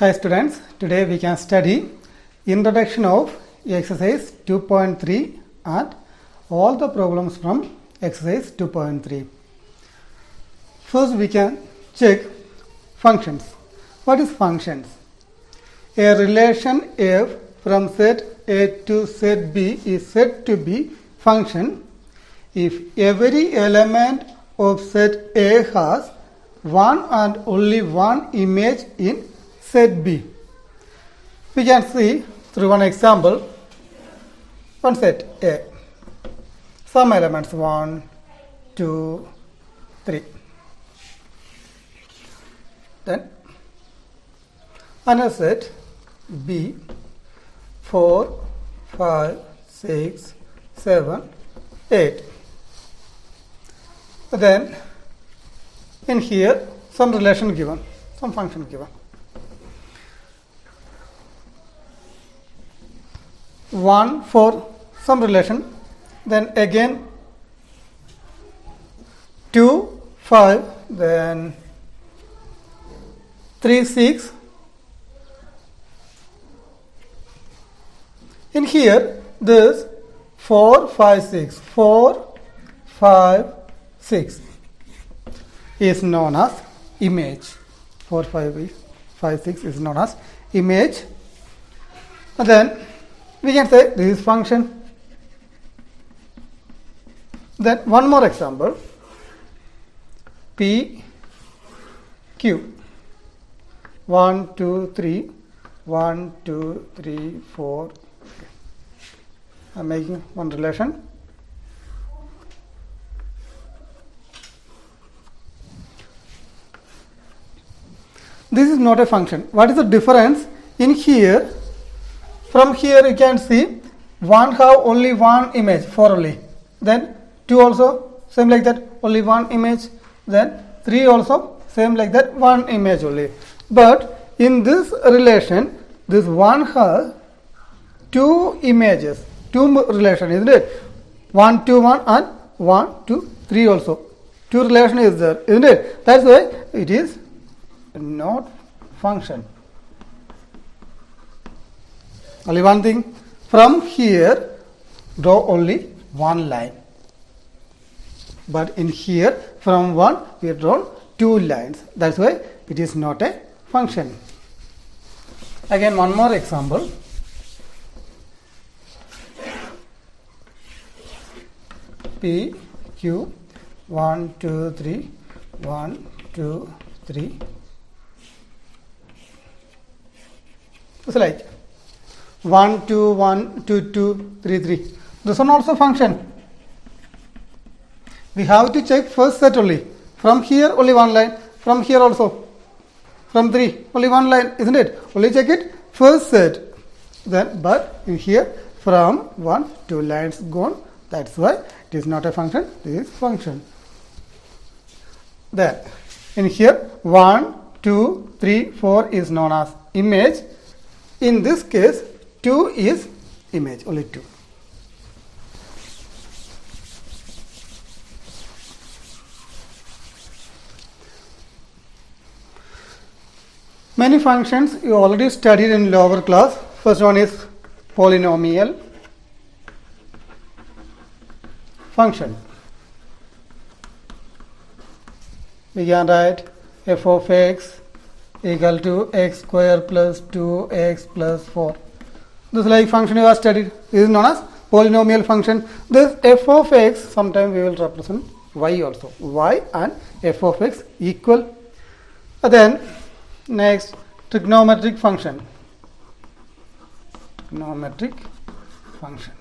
Hi students, today we can study introduction of exercise 2.3 and all the problems from exercise 2.3. First we can check functions. What is functions? A relation f from set A to set B is said to be function if every element of set A has one and only one image in set B. We can see through one example, one set A, some elements 1, 2, 3. Then another set B, 4, 5, 6, 7, 8. Then in here some relation given, some function given. 1 for some relation, then again 2 5, then 3 6. In here this 4 5 6 4 5 6 is known as image. 4 5 6 is known as image. And then we can say this is function. Then one more example, P Q, 1 2 3 1 2 3 4. I am making one relation. This is not a function. What is the difference in here? From here you can see 1 have only one image, 4 only. Then 2 also same like that, only one image. Then 3 also same like that, one image only. But in this relation, this 1 has 2 images, 2 relation, isn't it? 1 2 1 and 1 2 3 also. 2 relation is there, isn't it? That's why it is not function. Only one thing, from here draw only one line, but in here from 1 we have drawn 2 lines. That's why it is not a function. Again one more example, P Q 1 2 3 1 2 3. It's like 1 2 1 2 2 3 3. This one also function. We have to check first set only. From here only one line. From here also. From 3 only one line, isn't it? Only check it first set. Then but in here from 1 2 lines gone. That's why it is not a function. This is function. Then in here 1 2 3 4 is known as image. In this case 2 is image, only 2. Many functions you already studied in lower class. First one is polynomial function. We can write f of x equal to x square plus 2x plus 4. This like function you have studied. This is known as polynomial function. This f of x, sometimes we will represent y also. Y and f of x equal. Then next trigonometric function. Trigonometric function.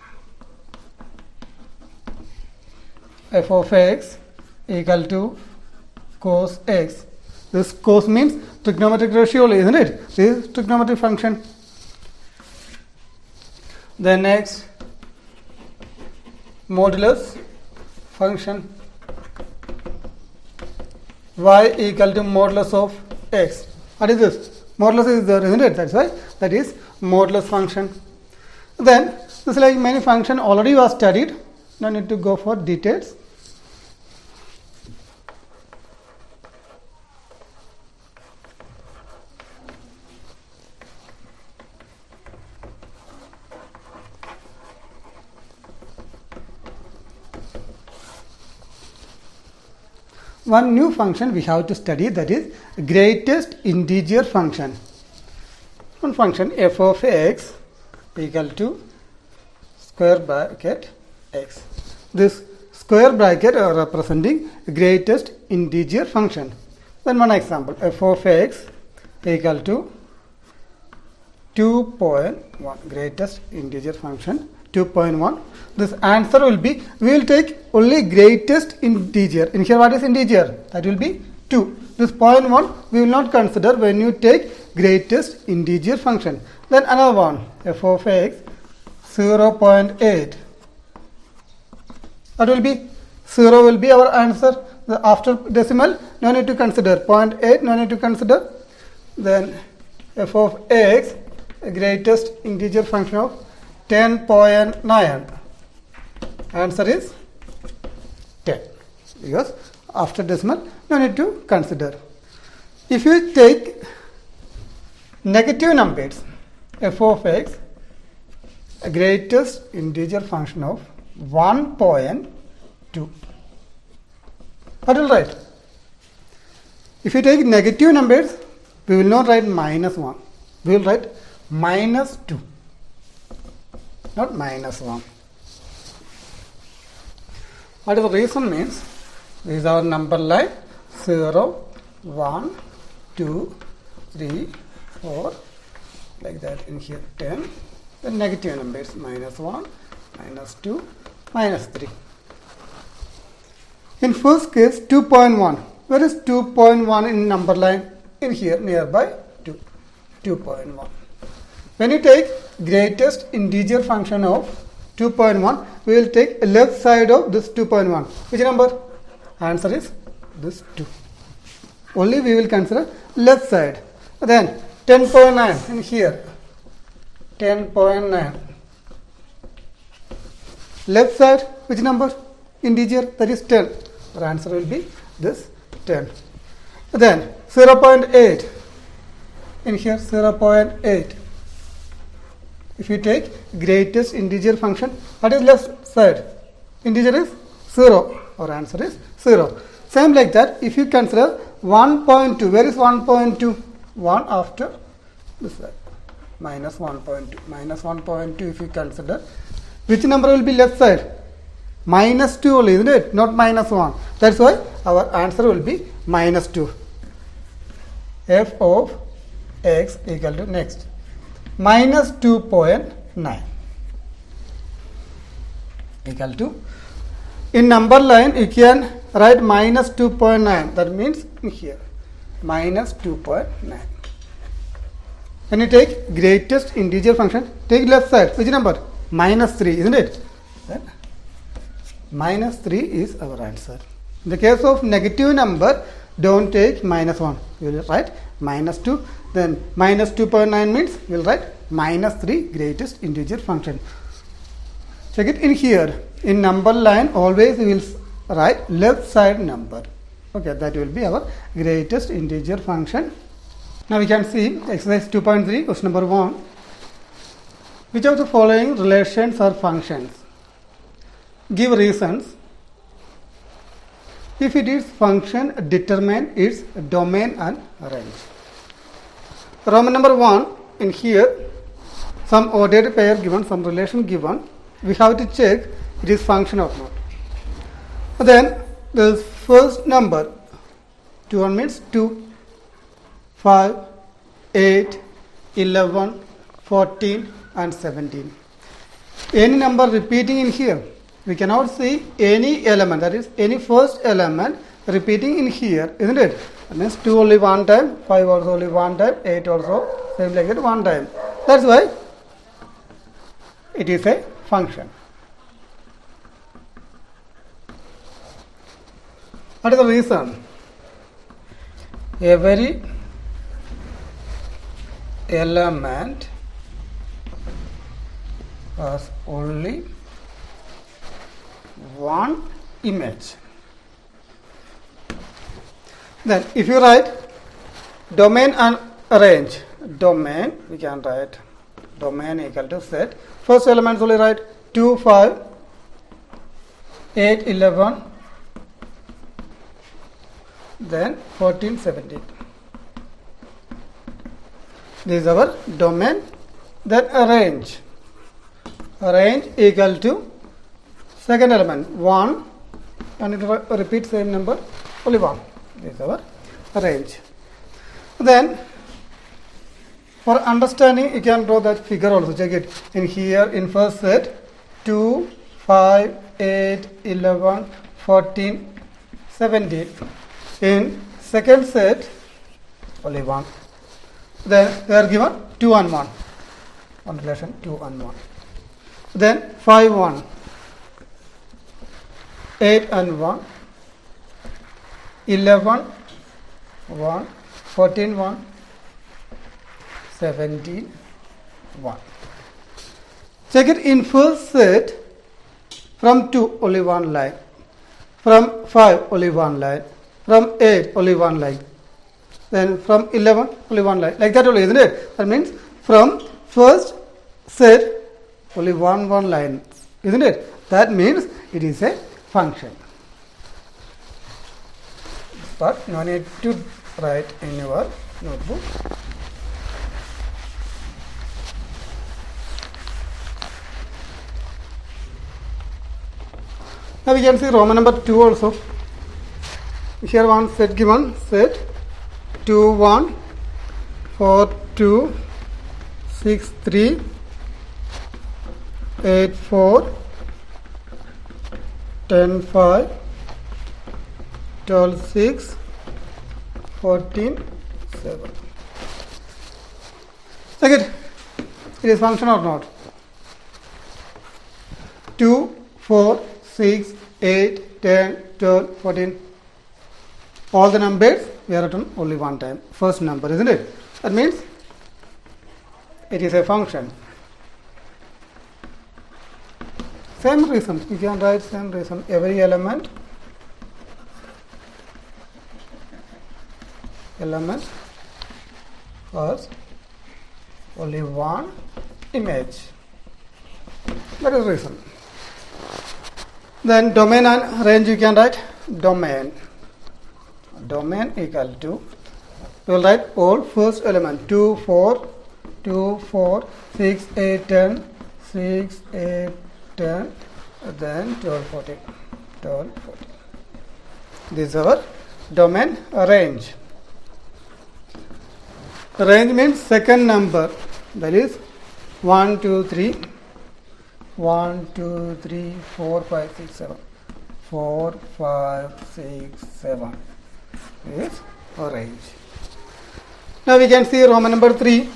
F of x equal to cos x. This cos means trigonometric ratio, isn't it? This is trigonometric function. Then next modulus function. Y equal to modulus of x. What is this? Modulus is there, isn't it? That's why that is modulus function. Then this is like many function already was studied. No need to go for details. one new function we have to study, that is greatest integer function. One function f of x equal to square bracket x. This square bracket are representing greatest integer function. Then one example, f of x equal to 2.1, greatest integer function 2.1. This answer will be, we will take only greatest integer. In here what is integer? That will be 2. This 0.1 we will not consider when you take greatest integer function. Then another one, f of x 0.8. That will be 0 will be our answer. After decimal no need to consider, 0.8 no need to consider. Then f of x, greatest integer function of 10.9. Answer is 10, because after decimal no need to consider. If you take negative numbers, f of x, greatest integer function of 1.2. What will write? If you take negative numbers, we will not write minus 1. We will write minus 2, not minus 1. What is the reason means? This is our number line 0, 1, 2, 3, 4, like that. In here 10. Then negative numbers minus 1, minus 2, minus 3. In first case 2.1. Where is 2.1 in number line? In here nearby 2. 2.1. When you take greatest integer function of 2.1, we will take left side of this 2.1. Which number? Answer is this 2. Only we will consider left side. Then 10.9 in here. 10.9. Left side, which number? Integer, that is 10. Our answer will be this 10. Then 0.8. In here 0.8. If you take greatest integer function, what is left side? Integer is 0. Our answer is 0. Same like that, if you consider 1.2, where is 1.2? 1 after this side. Minus 1.2. Minus 1.2 if you consider. Which number will be left side? Minus 2 only, isn't it? Not minus 1. That's why our answer will be minus 2. F of x equal to next. Minus 2.9 equal to, in number line you can write minus 2.9, that means in here minus 2.9. When you take greatest integer function, take left side, which number? Minus 3, isn't it? Then minus 3 is our answer. In the case of negative number, don't take minus 1, you will write minus 2. Then minus 2.9 means we will write minus 3, greatest integer function. Check it in here. In number line, always we will write left side number. Okay, that will be our greatest integer function. Now we can see exercise 2.3, question number 1. Which of the following relations or functions? Give reasons. If it is function, determine its domain and range. Roman number 1, in here some ordered pair given, some relation given, we have to check it is function or not. Then the first number 2 means 2, 5, 8, 11, 14 and 17. Any number repeating in here, we cannot see any element, that is any first element repeating in here, isn't it? That means 2 only one time, 5 also only one time, 8 also same like that one time. That's why it is a function. What is the reason? Every element has only one image. Then if you write domain and range, domain we can write domain equal to set. First elements only write 2, 5, 8, 11, then 14, 17. This is our domain. Then a range. A range equal to second element 1 and it repeats same number only 1. This is our range. Then for understanding you can draw that figure also. Check it. In here in first set 2, 5, 8, 11, 14, 17. In second set only 1. Then they are given 2 and 1. On relation 2 and 1. Then 5, 1. 8 and 1. 11, 1. 14, 1. 17, 1. Check it in first set from 2 only 1 line. From 5 only 1 line. From 8 only 1 line. Then from 11 only 1 line. Like that only, isn't it? That means from first set only 1 line, isn't it? That means it is a function. But no need to write in your notebook. Now we can see Roman number 2 also. Here one set given, set 2, 1, 4, 2, 6, 3, 8, 4, 10, 5, 12, 6, 14, 7. Check it. It is function or not? 2, 4, 6, 8, 10, 12, 14. All the numbers we are written only one time. First number, isn't it? That means it is a function. Same reason. You can write same reason. Every element has only one image. That is reason. Then domain and range you can write domain. Domain equal to, you will write all first element 2, 4, 2, 4, 6, 8, 10, 6, 8, 10, then 12, 14, 12, 14. This is our domain range. Range means second number, that is 1, 2, 3, 1, 2, 3, 4, 5, 6, 7, 4, 5, 6, 7 is a range. Now we can see Roman number 3.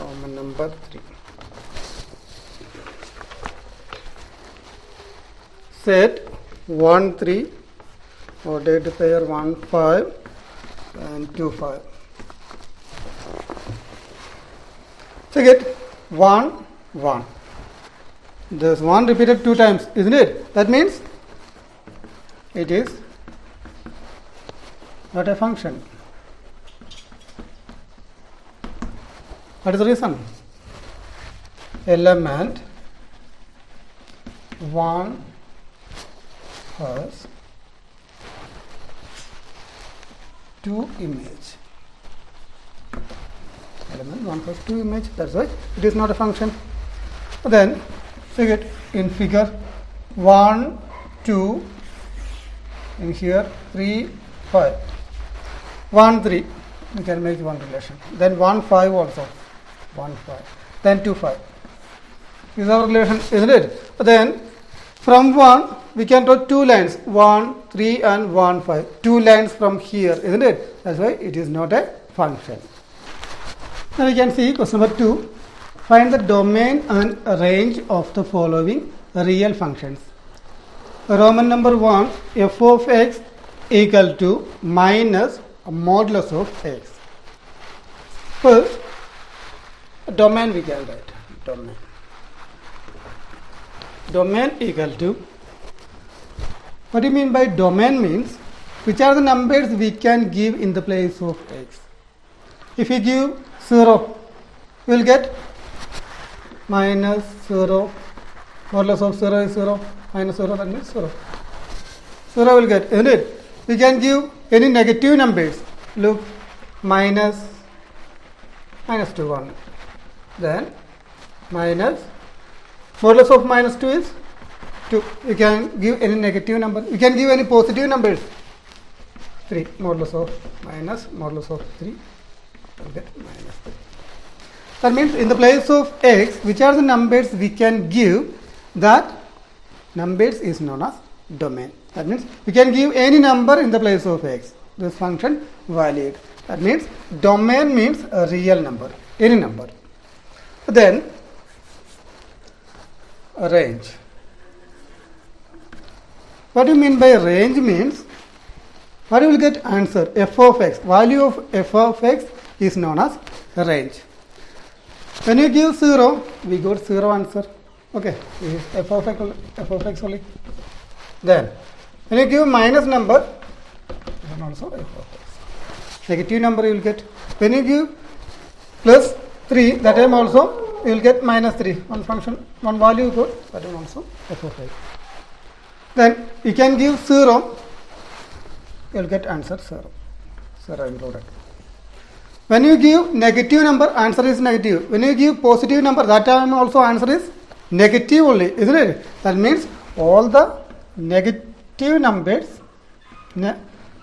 Roman number 3. Set 1, 3, or data pair 1, 5 and 2, 5. Check it. 1, 1. There's 1 repeated 2 times, isn't it? That means it is not a function. What is the reason? Element 1 has 2 image. Element 1 has 2 image, that's why it is not a function. Then figure in figure 1, 2, in here 3, 5. 1, 3, we can make one relation. Then 1, 5 also. 1, 5. Then 2, 5. This is our relation, isn't it? Then from 1, we can draw 2 lines. 1, 3 and 1, 5. 2 lines from here, isn't it? That's why it is not a function. Now we can see question number 2. Find the domain and range of the following real functions. Roman number 1, f of x equal to minus modulus of x. First, domain we can write. Domain. Domain equal to, what do you mean by domain means, which are the numbers we can give in the place of x. If we give 0, we will get minus 0, Modulus of 0 is 0. Minus 0, that means 0. 0 will get, isn't it? We can give any negative numbers. Look, minus 2, 1. Then minus, modulus of minus 2 is 2. You can give any negative number. You can give any positive numbers. 3. Modulus of 3. We'll get minus 3. That means in the place of x, which are the numbers we can give, that numbers is known as domain. That means we can give any number in the place of x. This function valid. That means domain means a real number, any number. Then range. What do you mean by range means, what you will get answer, f of x, value of f of x is known as range. When you give 0, we got 0 answer. Okay, this is f of x only. Then when you give minus number, then also f of x. Negative number you will get. When you give plus 3, that time also you will get minus 3. One function, one value you got, that one also f of x. Then you can give 0, you will get answer 0. 0 included. When you give negative number, answer is negative. When you give positive number, that time also answer is negative only, isn't it? That means all the negative numbers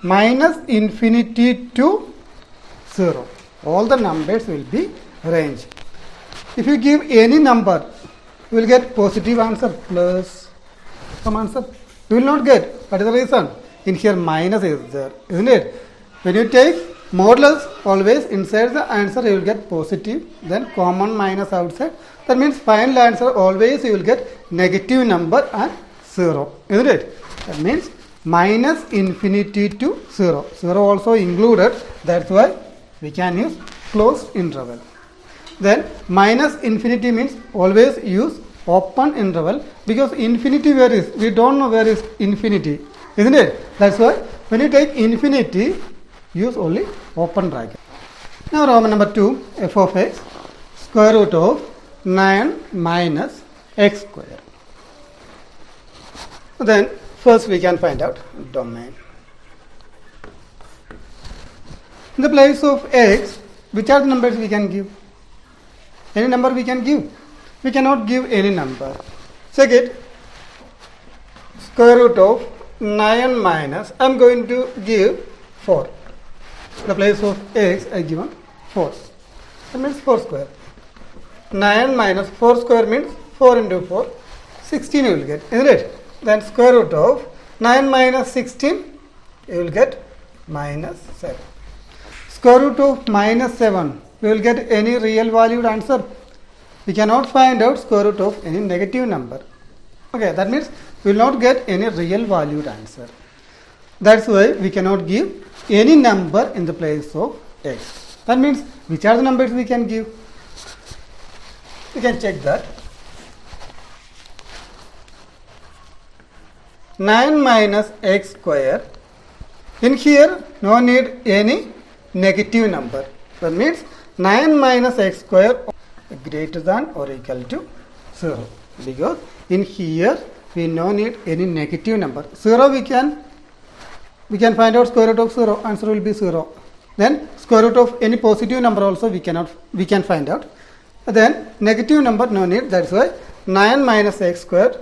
minus infinity to 0. All the numbers will be range. If you give any number, you will get positive answer plus some answer. You will not get. What is the reason? In here minus is there, isn't it? When you take modulus, always inside the answer you will get positive, then common minus outside. That means final answer always you will get negative number and 0, isn't it? That means minus infinity to 0. 0 also included. That's why we can use closed interval. Then minus infinity means always use open interval, because infinity where is? We don't know where is infinity, isn't it? That's why when you take infinity, use only open bracket. Now Roman number 2, f of x, square root of 9 minus x square. Then first we can find out domain. In the place of x, which are the numbers we can give? Any number we can give. We cannot give any number. Check it. Square root of 9 minus, I am going to give 4. In the place of x, I given 4. That means 4 square. 9 minus 4 square means 4 into 4. 16 you will get, isn't it? Then square root of 9 minus 16, you will get minus 7. Square root of minus 7, we will get any real valued answer. We cannot find out square root of any negative number. Okay, that means we will not get any real valued answer. That's why we cannot give any number in the place of x. That means which are the numbers we can give? We can check that. 9 minus x square. In here, no need any negative number. That means 9 minus x square greater than or equal to 0. Because in here, we no need any negative number. 0 we can find out square root of 0. Answer will be 0. Then square root of any positive number also we can find out. Then negative number no need. That's why 9 minus x square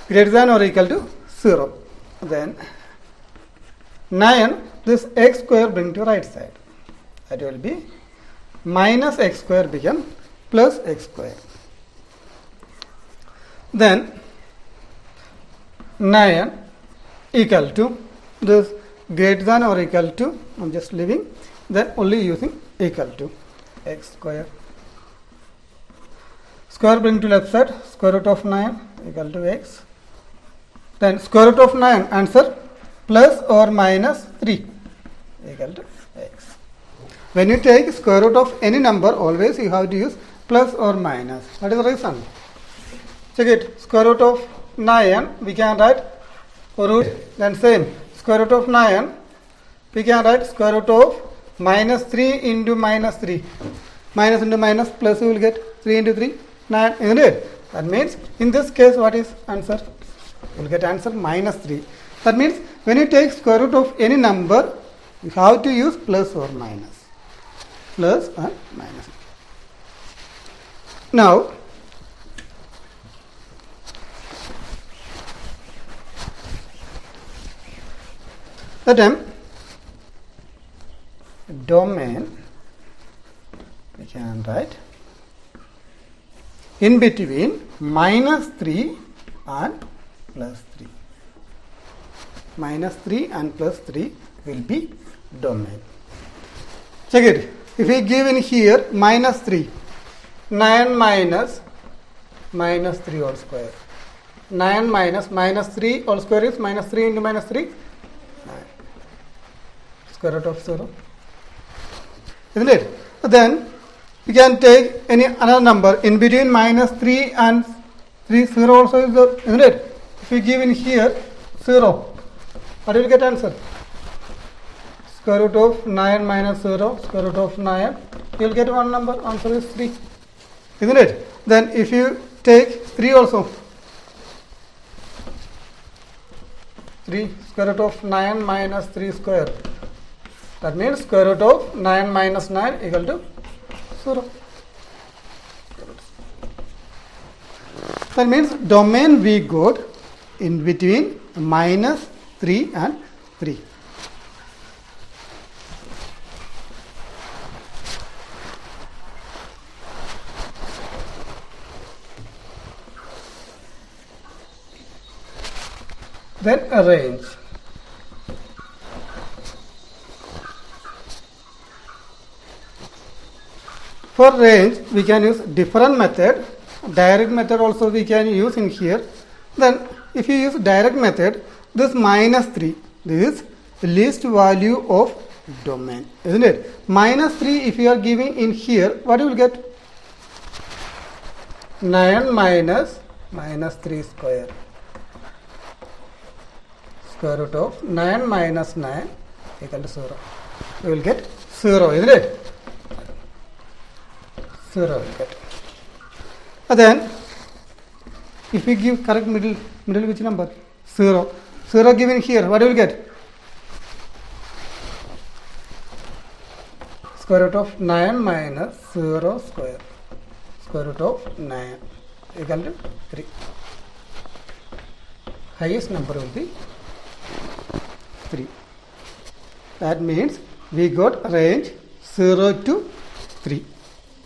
greater than or equal to 0. Then 9, this x square bring to right side. That will be minus x square become plus x square. Then 9 equal to this greater than or equal to, I am just leaving, then only using equal to x square. Square bring to left side, square root of 9 equal to x. Then square root of 9 answer plus or minus 3 equal to x. When you take square root of any number, always you have to use plus or minus. What is the reason? Check it. Square root of 9 we can write root, then same square root of 9 we can write square root of minus 3 into minus 3. Minus into minus plus you will get 3 into 3 9, isn't it? That means in this case what is answer? You will get answer minus 3. That means when you take square root of any number, you have to use plus or minus. Plus or minus. Now, the term domain we can write in between minus 3 and plus 3. Minus 3 and plus 3 will be domain. Check it. If we give in here minus 3, 9 minus 3 whole square. 9 minus 3 whole square is minus 3 into minus 3. 9. Square root of 0. Isn't it? Then you can take any another number in between minus 3 and 3. 0 also is there, isn't it? If you give in here 0, what will you get answer? Square root of 9 minus 0, square root of 9. You will get one number. Answer is 3. Isn't it? Then if you take 3 also, 3 square root of 9 minus 3 square. That means square root of 9 minus 9 equal to 0. That means domain we got in between minus 3 and 3. Then arrange. For range, we can use different method. Direct method also we can use in here. Then if you use direct method, this minus 3, this is the least value of domain, isn't it? Minus 3 if you are giving in here, what you will get? 9 minus 3 square. Square root of 9 minus 9 equal to 0. You will get 0, isn't it? 0 will get. And then if we give correct middle which number? 0. 0 given here, what do you get? Square root of 9 minus 0 square. Square root of 9 equal to 3. Highest number will be 3. That means we got range 0 to 3.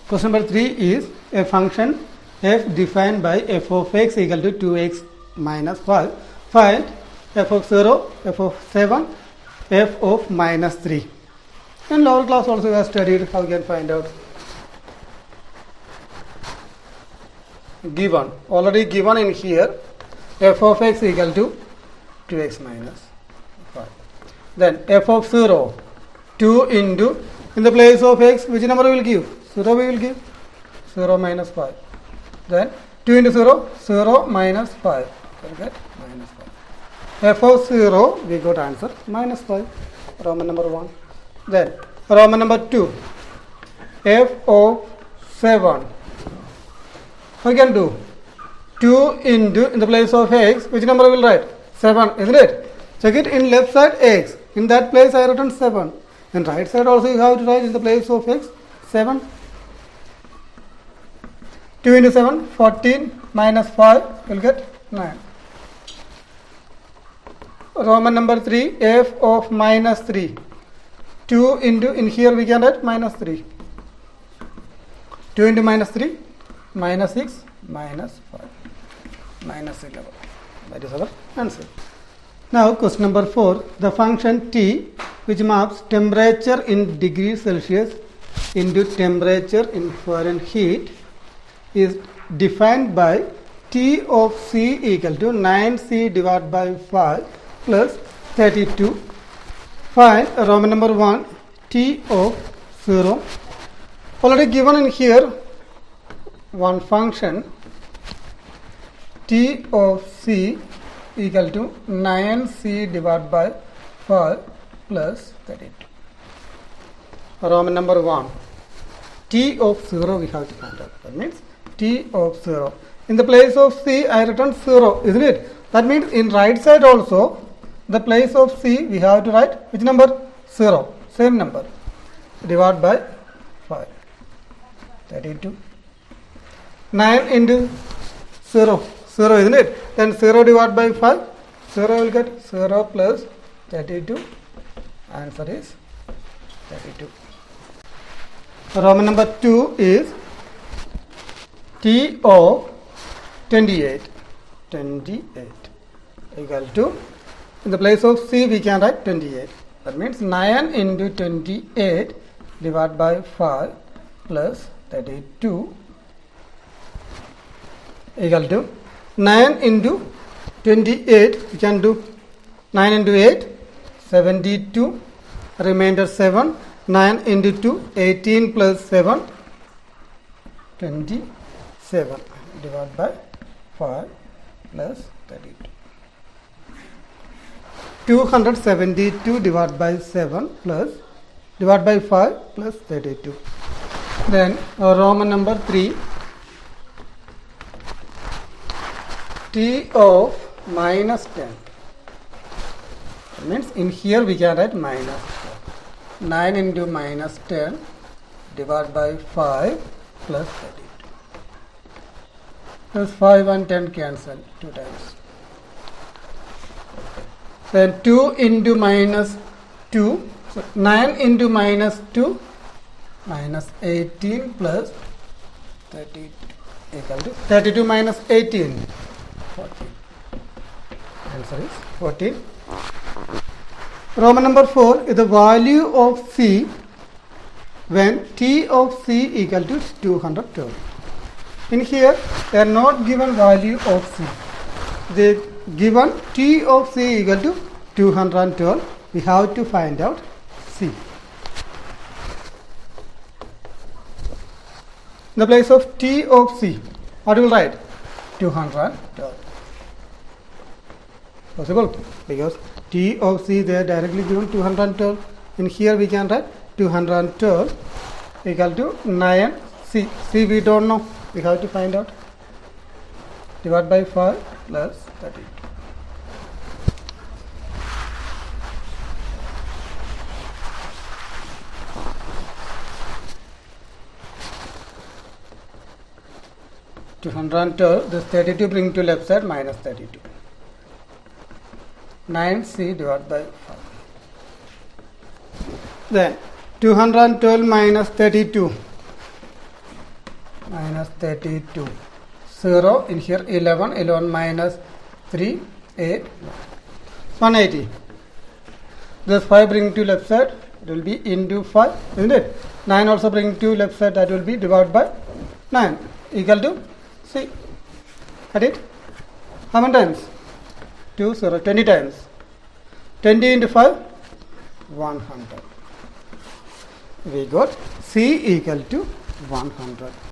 Question number 3 is a function f defined by f of x equal to 2x minus 5. Find f of 0, f of 7, f of minus 3. In lower class also we have studied how we can find out. Given, already given in here, f of x equal to 2x minus 5. Then f of 0, 2 into, in the place of x, which number we will give? 0 we will give, 0 minus 5. Then 2 into 0, 0 minus 5. We will get minus 5. F of 0, we got answer minus 5. Roman number 1. Then Roman number 2, f of 7. How we can do? 2 into, in the place of x, which number we will write? 7, isn't it? Check it in left side x. In that place I written 7. In right side also you have to write in the place of x 7. 2 into 7, 14 minus 5 will get 9. Roman number 3, f of minus 3. 2 into, in here we can write minus 3. 2 into minus 3, minus 6, minus 5, minus 11. That is our answer. Now question number 4, the function t which maps temperature in degrees Celsius into temperature in Fahrenheit is defined by T of C equal to 9C divided by 5 plus 32. Find Roman number 1 T of 0. Already given in here one function T of C equal to 9C divided by 5 plus 32. Roman number 1 T of 0 we have to find out. That means T of 0. In the place of C, I written 0, isn't it? That means in right side also, the place of C, we have to write which number? 0, same number. Divide by 5. 32. 9 into 0, 0, isn't it? Then 0 divided by 5, 0 will get 0 plus 32. Answer is 32. Roman number 2 is T of 28. 28 equal to, in the place of C we can write 28. That means 9 into 28 divided by 5 plus 32 equal to 9 into 28. We can do 9 into 8, 72, remainder 7, 9 into 2, 18 plus 7, 27, divided by 5 plus 32. 272 divided by 7 plus, divided by 5 plus 32. Then Roman number 3, T of minus 10. That means in here we can write minus 10. 9 into minus 10 divided by 5 plus 32. Plus 5 and 10 cancel 2 times. Then 2 into minus 2, so 9 into minus 2, minus 18 plus 32 equal to 32 minus 18, 14. Answer is 14. Roman number 4 is the value of C when T of C equal to 212. In here, they are not given value of C. They given T of C equal to 212. We have to find out C. In the place of T of C, what will write? 212. Possible? Because T of C, they are directly given 212. In here we can write 212 equal to 9 C. C we don't know. We have to find out. Divide by 5 plus 32. This 32 bring to left side minus 32. 9C divided by 5. Then 212 minus 32. Minus 32. 0 in here 11. 11 minus 3. 8. 180. This 5 bring to left side. It will be into 5. Isn't it? 9 also bring to left side. That will be divided by 9. Equal to C. Got it? How many times? 2, 0, 20 times. 20 into 5, 100. We got C equal to 100.